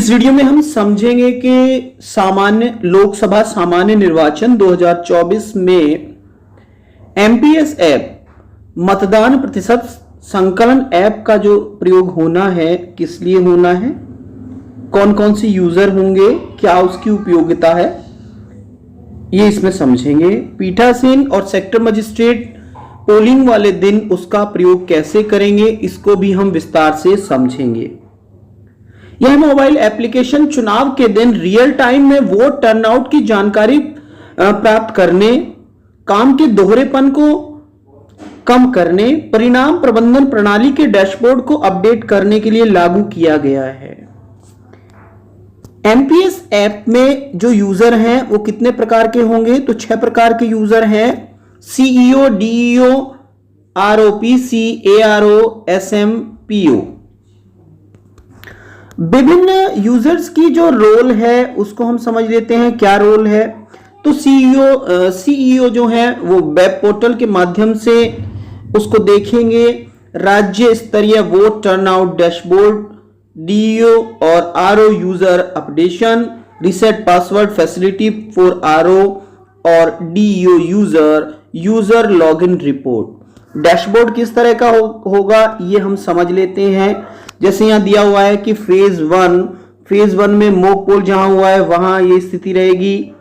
इस वीडियो में हम समझेंगे कि सामान्य लोकसभा सामान्य निर्वाचन 2024 में एमपीएस ऐप मतदान प्रतिशत संकलन ऐप का जो प्रयोग होना है, किस लिए होना है, कौन कौन से यूजर होंगे, क्या उसकी उपयोगिता है, ये इसमें समझेंगे। पीठासीन और सेक्टर मजिस्ट्रेट पोलिंग वाले दिन उसका प्रयोग कैसे करेंगे, इसको भी हम विस्तार से समझेंगे। यह मोबाइल एप्लीकेशन चुनाव के दिन रियल टाइम में वोट टर्नआउट की जानकारी प्राप्त करने, काम के दोहरेपन को कम करने, परिणाम प्रबंधन प्रणाली के डैशबोर्ड को अपडेट करने के लिए लागू किया गया है। एमपीएस ऐप में जो यूजर हैं वो कितने प्रकार के होंगे, तो 6 प्रकार के यूजर हैं। CEO, DEO, ROPC, ARO, SMPO. विभिन्न यूजर्स की जो रोल है उसको हम समझ लेते हैं, क्या रोल है। तो सीईओ जो है वो वेब पोर्टल के माध्यम से उसको देखेंगे। राज्य स्तरीय वोट टर्नआउट डैशबोर्ड, डीईओ और RO user updation, reset password facility for RO और DEO user login report. Dashboard किस तरह का होगा ये हम समझ लेते हैं। जैसे यहां दिया हुआ है कि फेज वन में मॉक पोल जहां हुआ है वहां ये स्थिति रहेगी,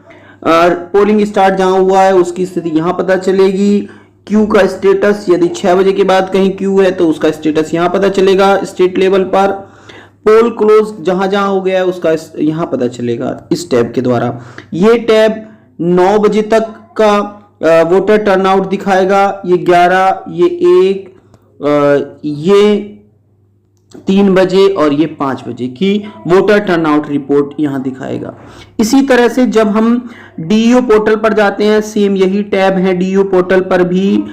और पोलिंग स्टार्ट जहां हुआ है उसकी स्थिति यहां पता चलेगी। क्यू का स्टेटस, यदि 6 बजे के बाद कहीं क्यू है तो उसका स्टेटस यहां पता चलेगा स्टेट लेवल पर। पोल क्लोज जहां जहां हो गया है उसका यहां पता चलेगा इस टैब के द्वारा। ये टैब 9 बजे तक का वोटर टर्नआउट दिखाएगा, ये 11, ये 1, ये 3 बजे और ये 5 बजे की वोटर टर्नआउट रिपोर्ट यहां दिखाएगा। इसी तरह से जब हम डीईओ पोर्टल पर जाते हैं, सेम यही टैब है डीईओ पोर्टल पर भी।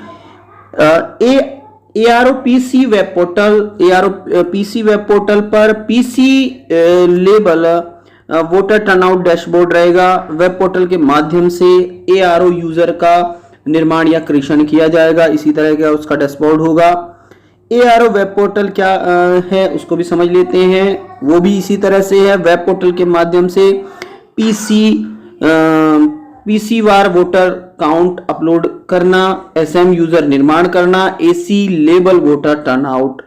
एआरओपीसी वेब पोर्टल पर PC label voter turnout dashboard रहेगा। वेब पोर्टल के माध्यम से एआरओ यूजर का निर्माण या क्रिएशन किया जाएगा, इसी तरह का उसका डैशबोर्ड होगा। एआरओ वेब पोर्टल क्या है उसको भी समझ लेते हैं, वो भी इसी तरह से है। वेब पोर्टल के माध्यम से पीसी वार वोटर काउंट अपलोड करना, एसएम यूजर निर्माण करना, एसी लेबल वोटर टर्नआउट।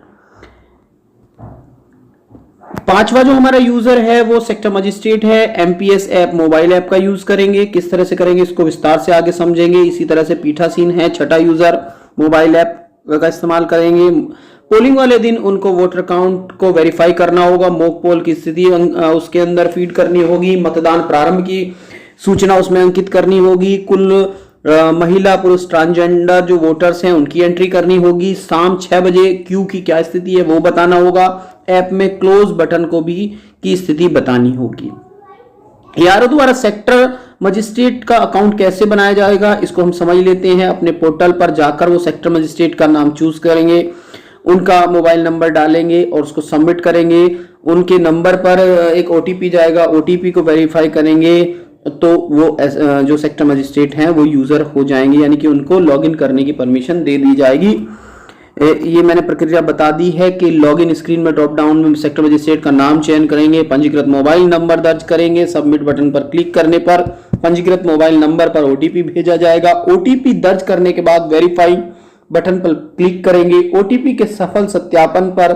5वां जो हमारा यूजर है वो सेक्टर मजिस्ट्रेट है। एमपीएस ऐप मोबाइल ऐप का यूज करेंगे, किस तरह से करेंगे इसको विस्तार से आगे समझेंगे। इसी तरह से पीठासीन है 6ठा यूजर, मोबाइल ऐप का इस्तेमाल करेंगे। पोलिंग वाले दिन उनको वोटर काउंट को वेरीफाई करना होगा, मॉक पोल की स्थिति उसके अंदर फीड करनी होगी, मतदान प्रारंभ की सूचना उसमें अंकित करनी होगी, कुल महिला पुरुष ट्रांसजेंडर जो वोटर्स हैं उनकी एंट्री करनी होगी। शाम 6 बजे क्यू की क्या स्थिति है वो बताना होगा। ऐप में क्लोज बटन को भी की स्थिति बतानी होगी। यारों द्वारा सेक्टर मजिस्ट्रेट का अकाउंट कैसे बनाया जाएगा इसको हम समझ लेते हैं। अपने पोर्टल पर जाकर वो सेक्टर मजिस्ट्रेट का नाम चूज करेंगे, उनका मोबाइल नंबर डालेंगे और उसको सबमिट करेंगे। उनके नंबर पर एक ओटीपी जाएगा, ओटीपी को वेरीफाई करेंगे तो वो जो सेक्टर मजिस्ट्रेट हैं वो यूजर हो जाएंगे, यानी कि उनको लॉगिन करने की परमिशन दे दी जाएगी। ये मैंने प्रक्रिया बता दी है कि लॉगिन स्क्रीन में ड्रॉप डाउन में सेक्टर मजिस्ट्रेट का नाम चयन करेंगे, पंजीकृत मोबाइल नंबर दर्ज करेंगे, सबमिट बटन पर क्लिक करने पर पंजीकृत मोबाइल नंबर पर ओटीपी भेजा जाएगा। ओटीपी दर्ज करने के बाद वेरीफाई बटन पर क्लिक करेंगे। ओटीपी के सफल सत्यापन पर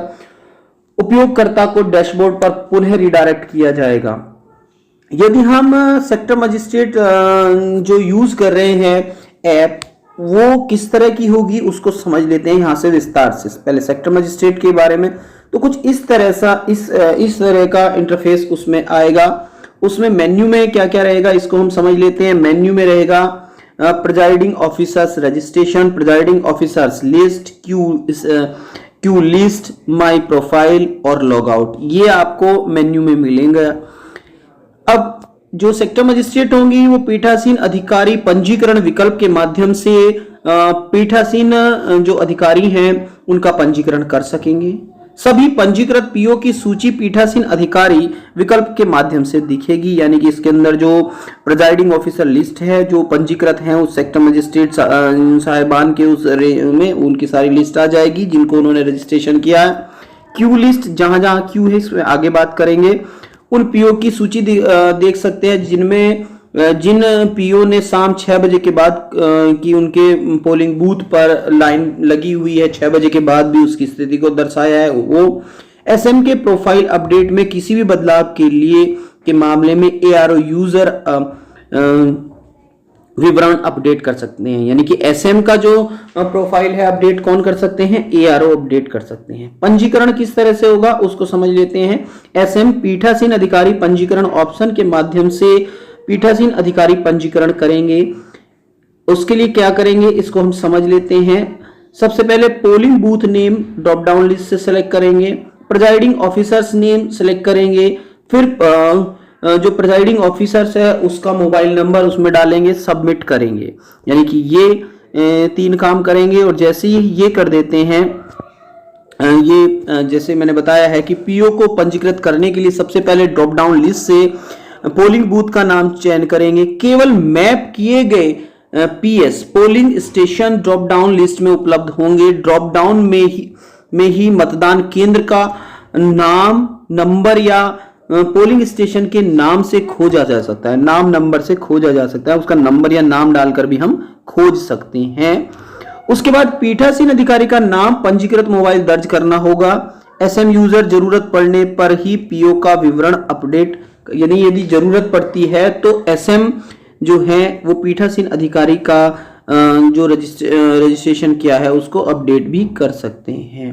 उपयोगकर्ता को डैशबोर्ड पर पुनः रिडायरेक्ट किया जाएगा। यदि हम सेक्टर मजिस्ट्रेट जो यूज कर रहे हैं ऐप वो किस तरह की होगी उसको समझ लेते हैं यहां से विस्तार से। पहले सेक्टर मजिस्ट्रेट के बारे में तो कुछ इस तरह का इंटरफेस उसमें आएगा। उसमें मेन्यू में क्या क्या रहेगा इसको हम समझ लेते हैं। मेन्यू में रहेगा presiding officers registration, presiding officers list, Q list, my profile और लॉग आउट, ये आपको मेन्यू में मिलेंगे। अब जो सेक्टर मजिस्ट्रेट होंगी वो पीठासीन अधिकारी पंजीकरण विकल्प के माध्यम से पीठासीन जो अधिकारी हैं उनका पंजीकरण कर सकेंगे। सभी पंजीकृत पीओ की सूची पीठासीन अधिकारी विकल्प के माध्यम से दिखेगी, यानी कि इसके अंदर जो प्रिजाइडिंग ऑफिसर लिस्ट है जो पंजीकृत हैं उस सेक्टर मजिस्ट्रेट साहिबान के उस में उनकी सारी लिस्ट आ जाएगी जिनको उन्होंने रजिस्ट्रेशन किया है। क्यू लिस्ट, जहां जहां क्यू है इसमें आगे बात करेंगे। उन पीओ की सूची देख सकते हैं जिन पीओ ने शाम 6 बजे के बाद की उनके पोलिंग बूथ पर लाइन लगी हुई है, 6 बजे के बाद भी उसकी स्थिति को दर्शाया है। वो एसएम के प्रोफाइल अपडेट में किसी भी बदलाव के मामले में एआरओ यूजर विवरण अपडेट कर सकते हैं। यानी कि एसएम का जो प्रोफाइल है अपडेट कौन कर सकते हैं? एआरओ अपडेट कर सकते हैं। पंजीकरण किस तरह से होगा उसको समझ लेते हैं। एसएम पीठासीन अधिकारी पंजीकरण ऑप्शन के माध्यम से पीठासीन अधिकारी पंजीकरण करेंगे। उसके लिए क्या करेंगे इसको हम समझ लेते हैं। सबसे पहले polling booth name drop down list से सेलेक्ट करेंगे, प्रिजाइडिंग ऑफिसर्स नेम सेलेक्ट करेंगे, फिर जो प्रिजाइडिंग ऑफिसर्स है उसका मोबाइल नंबर उसमें डालेंगे, सबमिट करेंगे। यानी कि ये 3 काम करेंगे। और जैसे ही ये कर देते हैं, ये जैसे मैंने बताया है कि पीओ को पंजीकृत करने के लिए सबसे पहले ड्रॉप डाउन लिस्ट से पोलिंग बूथ का नाम चयन करेंगे। केवल मैप किए गए PS polling station drop down list में उपलब्ध होंगे। ड्रॉप डाउन में ही मतदान केंद्र का नाम, नंबर या पोलिंग स्टेशन के नाम से खोजा जा सकता है, नाम नंबर से खोजा जा सकता है, उसका नंबर या नाम डालकर भी हम खोज सकते हैं। उसके बाद पीठासीन अधिकारी का नाम, पंजीकृत मोबाइल दर्ज करना होगा। एसएम यूजर जरूरत पड़ने पर ही पीओ का विवरण अपडेट, यानी यदि जरूरत पड़ती है तो एसएम जो है वो पीठासीन अधिकारी का जो रजिस्ट्रेशन किया है उसको अपडेट भी कर सकते हैं।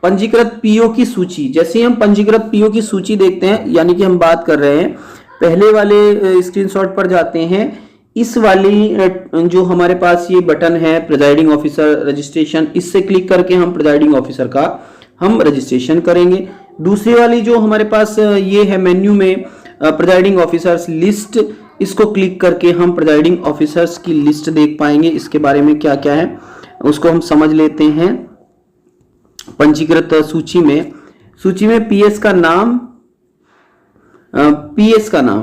पंजीकृत पीओ की सूची, जैसे हम पंजीकृत पीओ की सूची देखते हैं, यानी कि हम बात कर रहे हैं, पहले वाले स्क्रीनशॉट पर जाते हैं। इस वाली जो हमारे पास ये बटन है प्रिजाइडिंग ऑफिसर रजिस्ट्रेशन, इससे क्लिक करके हम प्रिजाइडिंग ऑफिसर का हम रजिस्ट्रेशन करेंगे। दूसरी वाली जो हमारे पास ये है मेन्यू में प्रिजाइडिंग ऑफिसर्स लिस्ट, इसको क्लिक करके हम प्रिजाइडिंग ऑफिसर्स की लिस्ट देख पाएंगे। इसके बारे में क्या क्या है उसको हम समझ लेते हैं। पंजीकृत सूची में पीएस का नाम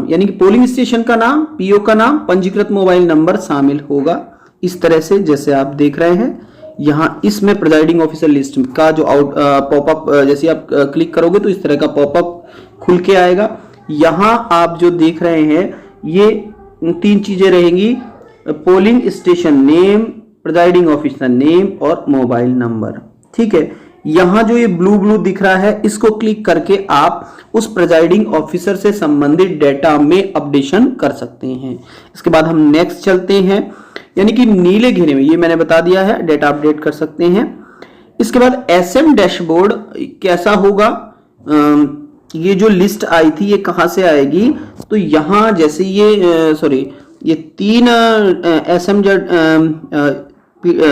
यानी कि पोलिंग स्टेशन का नाम, पीओ का नाम, पंजीकृत मोबाइल नंबर शामिल होगा। इस तरह से जैसे आप देख रहे हैं यहां इसमें प्रिजाइडिंग ऑफिसर लिस्ट का जो पॉपअप, जैसे आप क्लिक करोगे तो इस तरह का पॉपअप खुल के आएगा। यहां आप जो देख रहे हैं ये 3 चीजें रहेंगी, polling station name, presiding officer name और मोबाइल नंबर। ठीक है, यहां जो ये ब्लू दिख रहा है इसको क्लिक करके आप उस प्रिजाइडिंग ऑफिसर से संबंधित डेटा में अपडेशन कर सकते हैं। इसके बाद हम नेक्स्ट चलते हैं, यानी कि नीले घेरे में ये मैंने बता दिया है, डेटा अपडेट कर सकते हैं। इसके बाद एसएम डैशबोर्ड कैसा होगा, ये जो लिस्ट आई थी ये कहां से आएगी, तो यहां जैसे ये 3 एसएम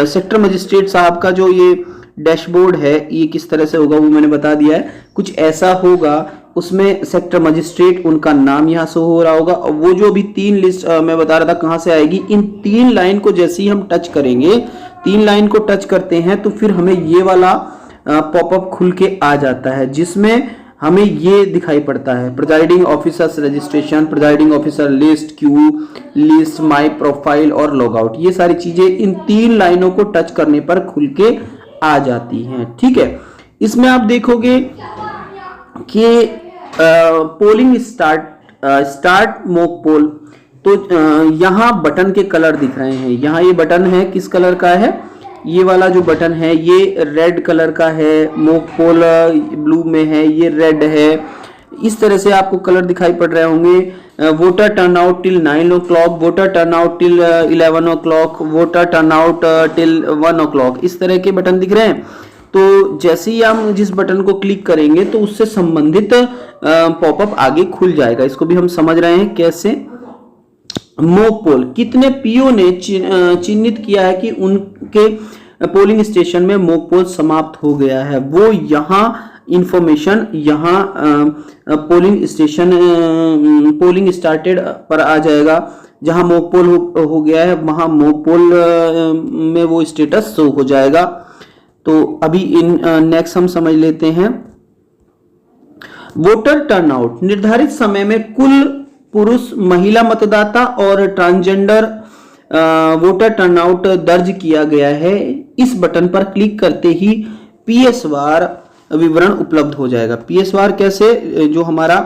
सेक्टर मजिस्ट्रेट साहब का जो ये डैशबोर्ड है ये किस तरह से होगा वो मैंने बता दिया है। कुछ ऐसा होगा, उसमें सेक्टर मजिस्ट्रेट उनका नाम यहाँ से हो रहा होगा। और वो जो अभी 3 लिस्ट मैं बता रहा था कहाँ से आएगी, इन 3 लाइन को जैसे ही हम टच करेंगे, 3 लाइन को टच करते हैं तो फिर हमें ये वाला पॉपअप खुल के आ जाता है जिसमें हमें ये दिखाई पड़ता है presiding officers registration, presiding officer list, Q list, my profile और लॉग आउट। ये सारी चीजें इन 3 लाइनों को टच करने पर खुल के आ जाती हैं। ठीक है, इसमें आप देखोगे कि पोलिंग स्टार्ट मॉक पोल, तो यहां बटन के कलर दिख रहे हैं। यहां ये बटन है, किस कलर का है, ये वाला जो बटन है ये रेड कलर का है, मॉक पोल ब्लू में है, ये रेड है। इस तरह से आपको कलर दिखाई पड़ रहे होंगे। Voter turnout till 9 o'clock, voter turnout till 11 o'clock, voter turnout till 1 o'clock, इस तरह के बटन दिख रहे हैं। तो जैसे ही हम जिस बटन को क्लिक करेंगे तो उससे संबंधित पॉपअप आगे खुल जाएगा। इसको भी हम समझ रहे हैं कैसे। मॉक पोल, कितने पीओ ने चिन्हित किया है कि उनके पोलिंग स्टेशन में मॉक पोल समाप्त हो गया है, वो यहाँ इंफॉर्मेशन यहाँ पोलिंग स्टेशन पोलिंग स्टार्टेड पर आ जाएगा। जहां मॉक पोल हो गया है वहां मॉक पोल में वो स्टेटस शो हो जाएगा। तो अभी नेक्स्ट हम समझ लेते हैं। वोटर टर्नआउट, निर्धारित समय में कुल पुरुष महिला मतदाता और ट्रांसजेंडर वोटर टर्नआउट दर्ज किया गया है। इस बटन पर क्लिक करते ही पीएस वार विवरण उपलब्ध हो जाएगा। पीएस वार कैसे, जो हमारा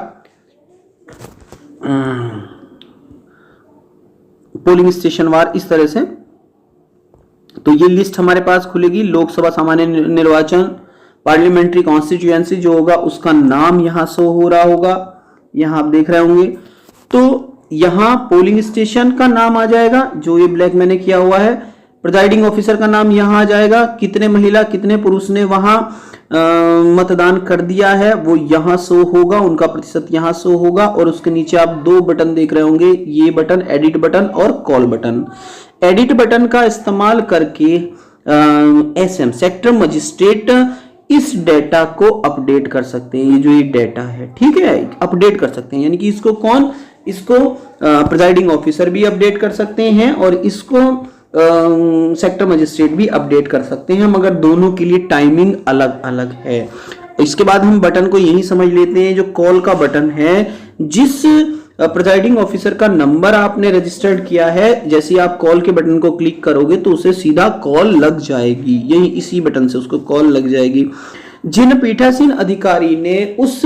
पोलिंग स्टेशन वार इस तरह से। तो ये लिस्ट हमारे पास खुलेगी। लोकसभा सामान्य निर्वाचन, पार्लियामेंट्री कॉन्स्टिट्यूएंसी जो होगा उसका नाम यहां शो हो रहा होगा, यहां आप देख रहे होंगे। तो यहां पोलिंग स्टेशन का नाम आ जाएगा जो ये ब्लैक मैंने किया हुआ है। प्रिजाइडिंग ऑफिसर का नाम यहां आ जाएगा, कितने महिला कितने पुरुष ने वहां मतदान कर दिया है वो यहां शो होगा, उनका प्रतिशत यहां शो होगा। और उसके नीचे आप दो बटन देख रहे होंगे, ये बटन एडिट बटन और कॉल बटन। एडिट बटन का इस्तेमाल करके एसएम सेक्टर मजिस्ट्रेट इस डेटा को अपडेट कर सकते हैं। ये जो ये डेटा है, ठीक है, अपडेट कर सकते हैं। यानी कि इसको कौन, इसको प्रिजाइडिंग ऑफिसर भी अपडेट कर सकते हैं और इसको सेक्टर मजिस्ट्रेट भी अपडेट कर सकते हैं, मगर दोनों के लिए टाइमिंग अलग अलग है। इसके बाद हम बटन को यही समझ लेते हैं, जो कॉल का बटन है, जिस प्रिजाइडिंग ऑफिसर का नंबर आपने रजिस्टर्ड किया है, जैसे ही आप कॉल के बटन को क्लिक करोगे तो उसे सीधा कॉल लग जाएगी, यही इसी बटन से उसको कॉल लग जाएगी। जिन पीठासीन अधिकारी ने उस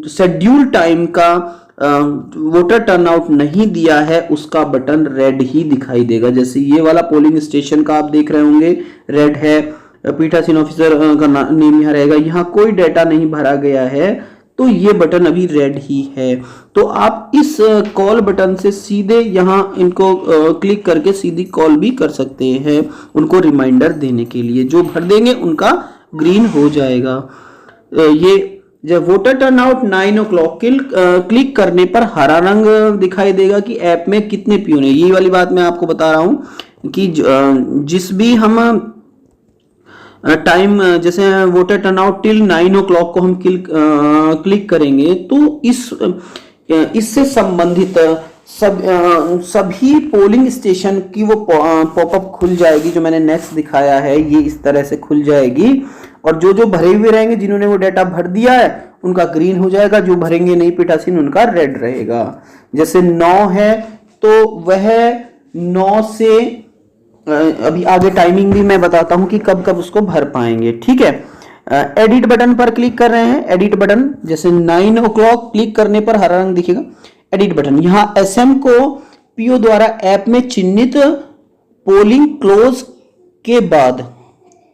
शेड्यूल टाइम का वोटर टर्नआउट नहीं दिया है उसका बटन रेड ही दिखाई देगा। जैसे ये वाला पोलिंग स्टेशन का आप देख रहे होंगे, रेड है, पीठासीन ऑफिसर का नेम यहाँ रहेगा, यहाँ कोई डेटा नहीं भरा गया है तो ये बटन अभी रेड ही है। तो आप इस कॉल बटन से सीधे यहाँ इनको क्लिक करके सीधी कॉल भी कर सकते हैं, उनको रिमाइंडर देने के लिए। जो भर देंगे उनका ग्रीन हो जाएगा। ये जब वोटर टर्नआउट 9 o'clock क्लिक करने पर हरा रंग दिखाई देगा कि ऐप में कितने पियून है। ये वाली बात मैं आपको बता रहा हूं कि जिस भी हम टाइम, जैसे वोटर टर्नआउट टिल 9 o'clock को हम क्लिक करेंगे तो इससे संबंधित सभी पोलिंग स्टेशन की वो पॉपअप खुल जाएगी, जो मैंने नेक्स्ट दिखाया है, ये इस तरह से खुल जाएगी। और जो जो भरे हुए रहेंगे, जिन्होंने वो डेटा भर दिया है उनका ग्रीन हो जाएगा, जो भरेंगे नहीं पीठासीन उनका रेड रहेगा। जैसे 9 है तो वह 9 से अभी आगे टाइमिंग भी मैं बताता हूं कि कब कब उसको भर पाएंगे, ठीक है। एडिट बटन पर क्लिक कर रहे हैं, एडिट बटन जैसे 9 o'clock क्लिक करने पर हरा रंग दिखेगा, एडिट बटन। यहां एसएम को पीओ द्वारा ऐप में चिन्हित पोलिंग क्लोज के बाद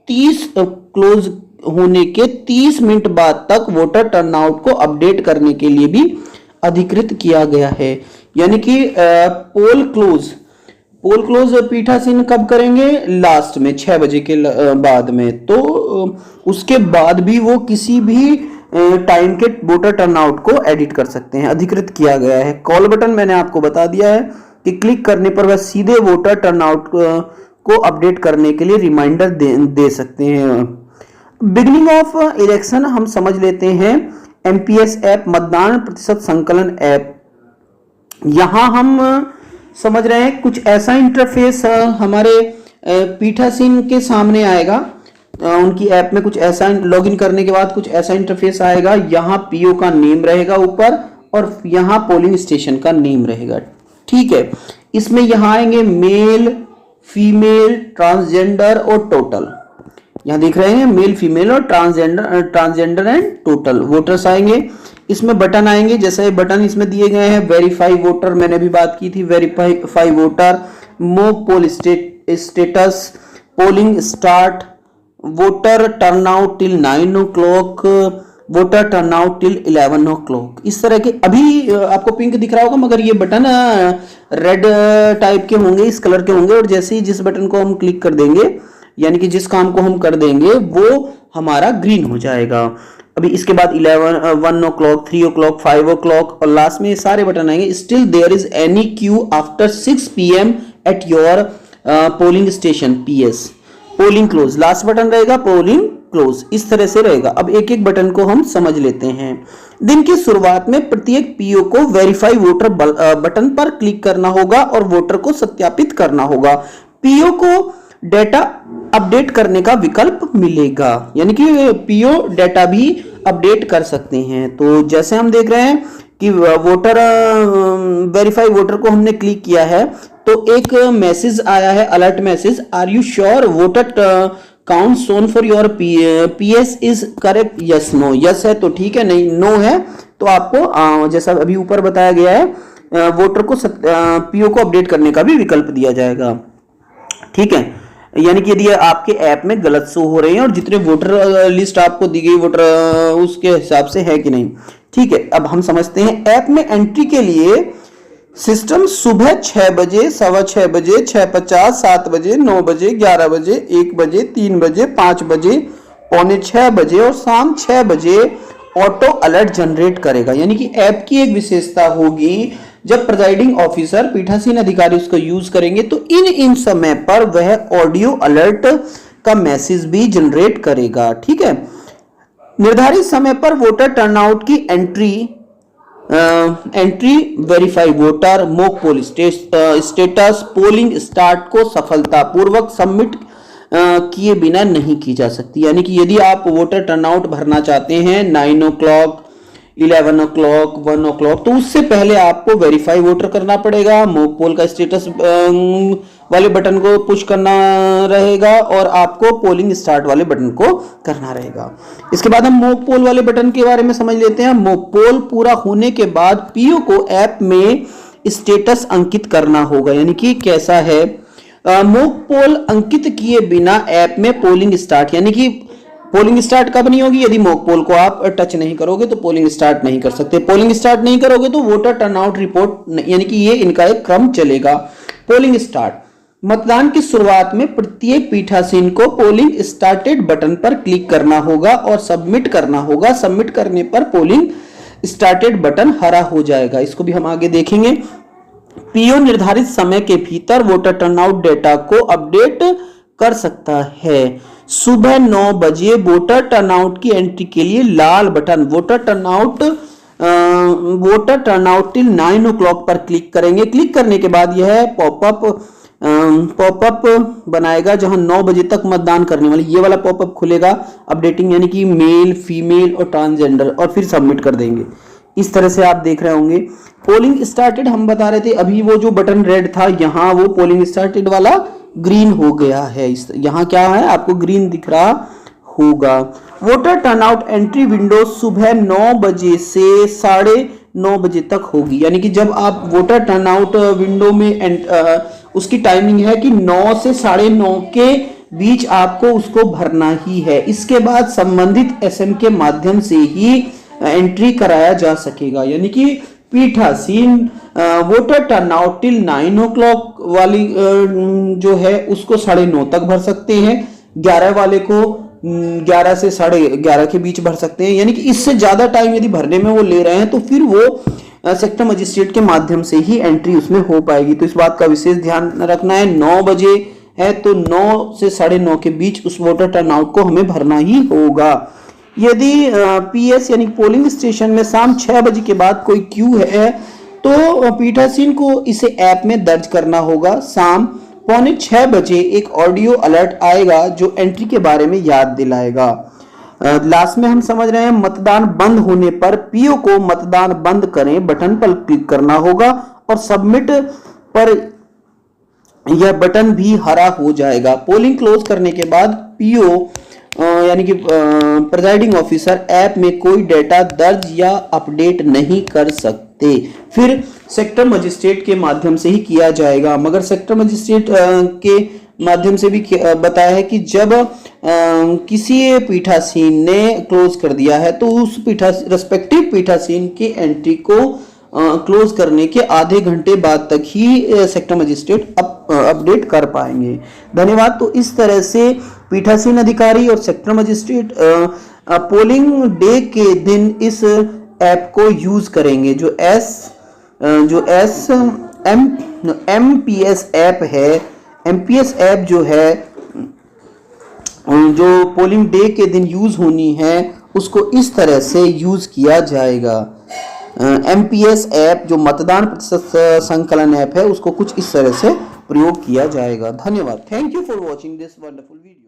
30 क्लोज होने के 30 मिनट बाद तक वोटर टर्नआउट को अपडेट करने के लिए भी अधिकृत किया गया है। यानी कि पोल क्लोज पीठासीन कब करेंगे, लास्ट में 6 बजे के बाद में। तो उसके बाद भी वो किसी भी टाइम के वोटर टर्नआउट को एडिट कर सकते हैं, अधिकृत किया गया है। कॉल बटन मैंने आपको बता दिया है कि क्लिक करने पर वह सीधे वोटर टर्नआउट को अपडेट करने के लिए रिमाइंडर दे सकते हैं। बिगिनिंग ऑफ इलेक्शन हम समझ लेते हैं। एमपीएस ऐप, मतदान प्रतिशत संकलन ऐप, यहां हम समझ रहे हैं कुछ ऐसा इंटरफेस हमारे पीठासीन के सामने आएगा। उनकी ऐप में कुछ ऐसा, लॉगिन करने के बाद कुछ ऐसा इंटरफेस आएगा। यहाँ पीओ का नेम रहेगा ऊपर और यहाँ पोलिंग स्टेशन का नेम रहेगा, ठीक है। इसमें यहाँ आएंगे मेल, फीमेल, ट्रांसजेंडर और टोटल। यहाँ देख रहे हैं मेल, फीमेल और ट्रांसजेंडर एंड टोटल वोटर्स आएंगे। इसमें बटन आएंगे, जैसे बटन इसमें दिए गए हैं, वेरीफाई वोटर, मैंने भी बात की थी, verify voter, mock poll status, polling start, voter turnout till 9 o'clock, voter turnout till 11 o'clock। इस तरह के अभी आपको पिंक दिख रहा होगा, मगर ये बटन रेड टाइप के होंगे, इस कलर के होंगे। और जैसे ही जिस बटन को हम क्लिक कर देंगे, यानी कि जिस काम को हम कर देंगे, वो हमारा ग्रीन हो जाएगा। अभी इसके बाद 1 o'clock, 3 o'clock, 5 o'clock और लास्ट में ये सारे बटन आएंगे। Still there is any queue after 6 PM at your polling station, PS, polling close, last button रहेगा पोलिंग क्लोज, इस तरह से रहेगा। अब एक एक बटन को हम समझ लेते हैं। दिन की शुरुआत में प्रत्येक पीओ को वेरीफाई वोटर बटन पर क्लिक करना होगा और वोटर को सत्यापित करना होगा। पीओ को डेटा अपडेट करने का विकल्प मिलेगा, यानी कि पीओ डेटा भी अपडेट कर सकते हैं। तो जैसे हम देख रहे हैं कि वोटर वेरीफाई वोटर को हमने क्लिक किया है तो एक मैसेज आया है, alert message, are you sure voter count shown for your PS is correct, yes no, yes है तो ठीक है, नहीं नो है तो आपको जैसा अभी ऊपर बताया गया है वोटर को पीओ को अपडेट करने का भी विकल्प दिया जाएगा। ठीक है, यानी कि यदि आपके ऐप में गलत शो हो रहे हैं और जितने वोटर लिस्ट आपको दी गई वोटर उसके हिसाब से है कि नहीं। ठीक है, अब हम समझते हैं ऐप में एंट्री के लिए सिस्टम सुबह 6 बजे, 6:15 बजे, 6:50, 7 बजे, 9 बजे, 11 बजे, 1 बजे, 3 बजे, 5 बजे, 5:45 बजे और शाम 6 बजे ऑटो अलर्ट जनरेट करेगा। यानी कि ऐप की एक विशेषता होगी, जब प्रिजाइडिंग ऑफिसर पीठासीन अधिकारी उसको यूज करेंगे तो इन समय पर वह ऑडियो अलर्ट का मैसेज भी जनरेट करेगा। ठीक है, निर्धारित समय पर वोटर टर्नआउट की entry verify voter mock poll status polling start को सफलतापूर्वक सबमिट किए बिना नहीं की जा सकती। यानी कि यदि आप वोटर टर्नआउट भरना चाहते हैं 9 o'clock, 11 o'clock, 1 o'clock, तो उससे पहले आपको वेरीफाई वोटर करना पड़ेगा, मॉक पोल का स्टेटस वाले बटन को पुश करना रहेगा और आपको पोलिंग स्टार्ट वाले बटन को करना रहेगा। इसके बाद हम मॉक पोल वाले बटन के बारे में समझ लेते हैं। मॉक पोल पूरा होने के बाद पीओ को ऐप में स्टेटस अंकित करना होगा। यानी कि कैसा है, मॉक पोल अंकित किए बिना ऐप में पोलिंग स्टार्ट, यानी कि पोलिंग स्टार्ट कब नहीं होगी, यदि मॉक पोल को आप टच नहीं करोगे तो पोलिंग स्टार्ट नहीं कर सकते। पोलिंग स्टार्ट नहीं करोगे तो वोटर टर्नआउट रिपोर्ट, यानी कि ये इनका एक क्रम चलेगा। पोलिंग स्टार्ट, मतदान की शुरुआत में प्रत्येक पीठासीन को पोलिंग स्टार्टेड बटन पर क्लिक करना होगा और सबमिट करना होगा। सबमिट करने पर पोलिंग स्टार्टेड बटन हरा हो जाएगा। इसको भी हम आगे देखेंगे। पीओ निर्धारित समय के भीतर वोटर टर्नआउट डेटा को अपडेट कर सकता है। सुबह 9 बजे वोटर टर्नआउट की एंट्री के लिए लाल button voter turnout till 9 o'clock पर क्लिक करेंगे। क्लिक करने के बाद यह पॉपअप बनाएगा जहां 9 बजे तक मतदान करने वाले, ये वाला पॉपअप खुलेगा अपडेटिंग, यानी कि मेल, फीमेल और ट्रांसजेंडर, और फिर सबमिट कर देंगे। इस तरह से आप देख रहे होंगे। पोलिंग स्टार्टेड हम बता रहे थे, अभी वो जो बटन रेड था यहाँ वो पोलिंग स्टार्टेड वाला ग्रीन हो गया है। यहाँ क्या है आपको ग्रीन दिख रहा होगा। वोटर टर्नआउट एंट्री विंडो सुबह 9 बजे से 9:30 बजे तक होगी। यानी कि जब आप वोटर टर्नआउट विंडो में उसकी टाइमिंग है कि 9 से 9:30 के बीच आपको उसको भरना ही है। इसके बाद संबंधित एसएम के माध्यम से ही एंट्री कराया जा सकेगा। यानी कि पीठासीन वोटर टर्नआउट टिल 9 o'clock वाली जो है उसको 9:30 तक भर सकते हैं। 11 वाले को 11 से 11:30 के बीच भर सकते हैं। यानी कि इससे ज्यादा टाइम यदि भरने में वो ले रहे हैं तो फिर वो सेक्टर मजिस्ट्रेट के माध्यम से ही एंट्री उसमें हो पाएगी। तो इस बात का विशेष ध्यान रखना है। 9 बजे है तो 9 से 9:30 के बीच उस वोटर टर्नआउट को हमें भरना ही होगा। यदि पीएस यानी पोलिंग स्टेशन में शाम 6 बजे के बाद कोई क्यू है तो पीठासीन को इसे ऐप में दर्ज करना होगा। शाम 5:45 बजे एक ऑडियो अलर्ट आएगा जो एंट्री के बारे में याद दिलाएगा। लास्ट में हम समझ रहे हैं, मतदान बंद होने पर पीओ को मतदान बंद करें बटन पर क्लिक करना होगा और सबमिट पर यह बटन भी हरा हो जाएगा। पोलिंग क्लोज करने के बाद पीओ यानी कि प्रिजाइडिंग ऑफिसर ऐप में कोई डेटा दर्ज या अपडेट नहीं कर सकते, फिर सेक्टर मजिस्ट्रेट के माध्यम से ही किया जाएगा। मगर सेक्टर मजिस्ट्रेट के माध्यम से भी बताया है कि जब किसी पीठासीन ने क्लोज कर दिया है तो उस रेस्पेक्टिव पीठासीन की एंट्री को क्लोज करने के आधे घंटे बाद तक ही सेक्टर मजिस्ट्रेट अपडेट कर पाएंगे। धन्यवाद। तो इस तरह से पीठासीन अधिकारी और सेक्टर मजिस्ट्रेट पोलिंग डे के दिन इस ऐप को यूज करेंगे। जो एमपीएस ऐप है, एमपीएस ऐप जो है जो पोलिंग डे के दिन यूज होनी है उसको इस तरह से यूज किया जाएगा। एमपीएस ऐप जो मतदान प्रतिशत संकलन ऐप है उसको कुछ इस तरह से प्रयोग किया जाएगा। धन्यवाद। Thank you for watching this wonderful video.